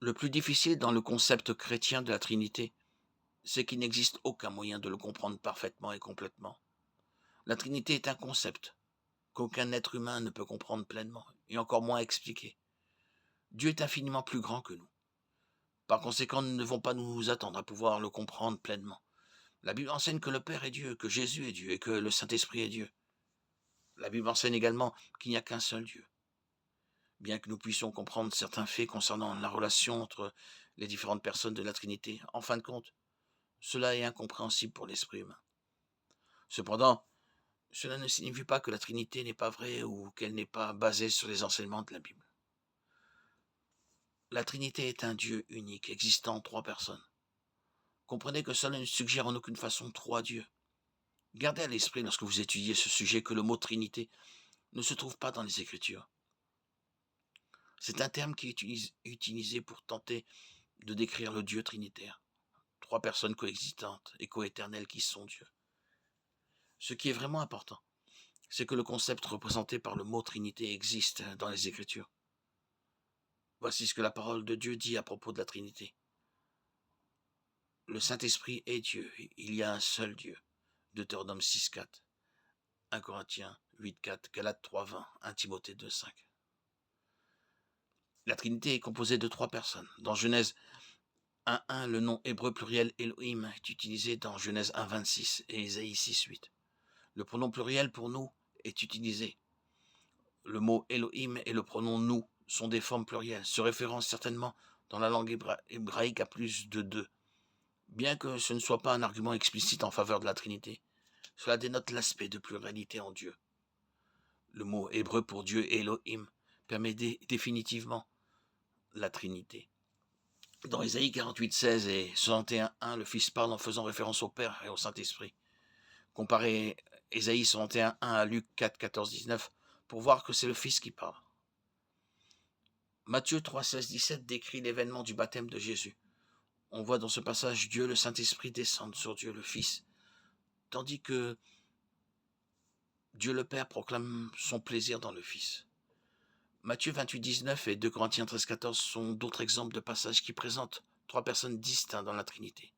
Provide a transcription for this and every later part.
Le plus difficile dans le concept chrétien de la Trinité, c'est qu'il n'existe aucun moyen de le comprendre parfaitement et complètement. La Trinité est un concept qu'aucun être humain ne peut comprendre pleinement, et encore moins expliquer. Dieu est infiniment plus grand que nous. Par conséquent, nous ne devons pas nous attendre à pouvoir le comprendre pleinement. La Bible enseigne que le Père est Dieu, que Jésus est Dieu et que le Saint-Esprit est Dieu. La Bible enseigne également qu'il n'y a qu'un seul Dieu. Bien que nous puissions comprendre certains faits concernant la relation entre les différentes personnes de la Trinité, en fin de compte, cela est incompréhensible pour l'esprit humain. Cependant, cela ne signifie pas que la Trinité n'est pas vraie ou qu'elle n'est pas basée sur les enseignements de la Bible. La Trinité est un Dieu unique, existant en trois personnes. Comprenez que cela ne suggère en aucune façon trois dieux. Gardez à l'esprit lorsque vous étudiez ce sujet que le mot Trinité ne se trouve pas dans les Écritures. C'est un terme qui est utilisé pour tenter de décrire le Dieu trinitaire. Trois personnes coexistantes et coéternelles qui sont Dieu. Ce qui est vraiment important, c'est que le concept représenté par le mot Trinité existe dans les Écritures. Voici ce que la parole de Dieu dit à propos de la Trinité. Le Saint-Esprit est Dieu, il y a un seul Dieu. Deutéronome 6,4, 1 Corinthiens 8,4, Galates 3,20, 1 Timothée 2,5. La Trinité est composée de trois personnes. Dans Genèse 1,1, le nom hébreu pluriel Elohim est utilisé dans Genèse 1,26 et Ésaïe 6,8. Le pronom pluriel pour nous est utilisé. Le mot Elohim et le pronom nous sont des formes plurielles, se référant certainement dans la langue hébraïque à plus de deux. Bien que ce ne soit pas un argument explicite en faveur de la Trinité, cela dénote l'aspect de pluralité en Dieu. Le mot hébreu pour Dieu, Elohim, permet définitivement la Trinité. Dans Ésaïe 48,16 et 61,1, le Fils parle en faisant référence au Père et au Saint-Esprit. Comparez Ésaïe 61,1 à Luc 4, 14, 19 pour voir que c'est le Fils qui parle. Matthieu 3, 16, 17 décrit l'événement du baptême de Jésus. On voit dans ce passage Dieu le Saint-Esprit descendre sur Dieu le Fils, tandis que Dieu le Père proclame son plaisir dans le Fils. Matthieu 28, 19 et 2 Corinthiens 13, 14 sont d'autres exemples de passages qui présentent trois personnes distinctes dans la Trinité.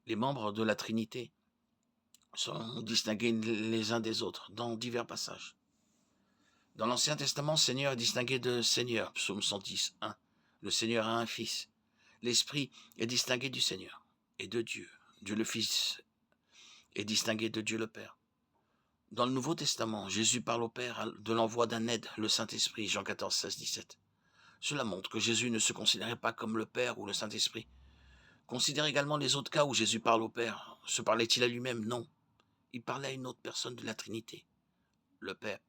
Les membres de la Trinité sont distingués les uns des autres dans divers passages. Dans l'Ancien Testament, Seigneur est distingué de Seigneur, psaume 110, 1. Le Seigneur a un fils. L'Esprit est distingué du Seigneur et de Dieu. Dieu le Fils est distingué de Dieu le Père. Dans le Nouveau Testament, Jésus parle au Père de l'envoi d'un aide, le Saint-Esprit, Jean 14, 16, 17. Cela montre que Jésus ne se considérait pas comme le Père ou le Saint-Esprit. Considère également les autres cas où Jésus parle au Père. Se parlait-il à lui-même? Non. Il parlait à une autre personne de la Trinité, le Père.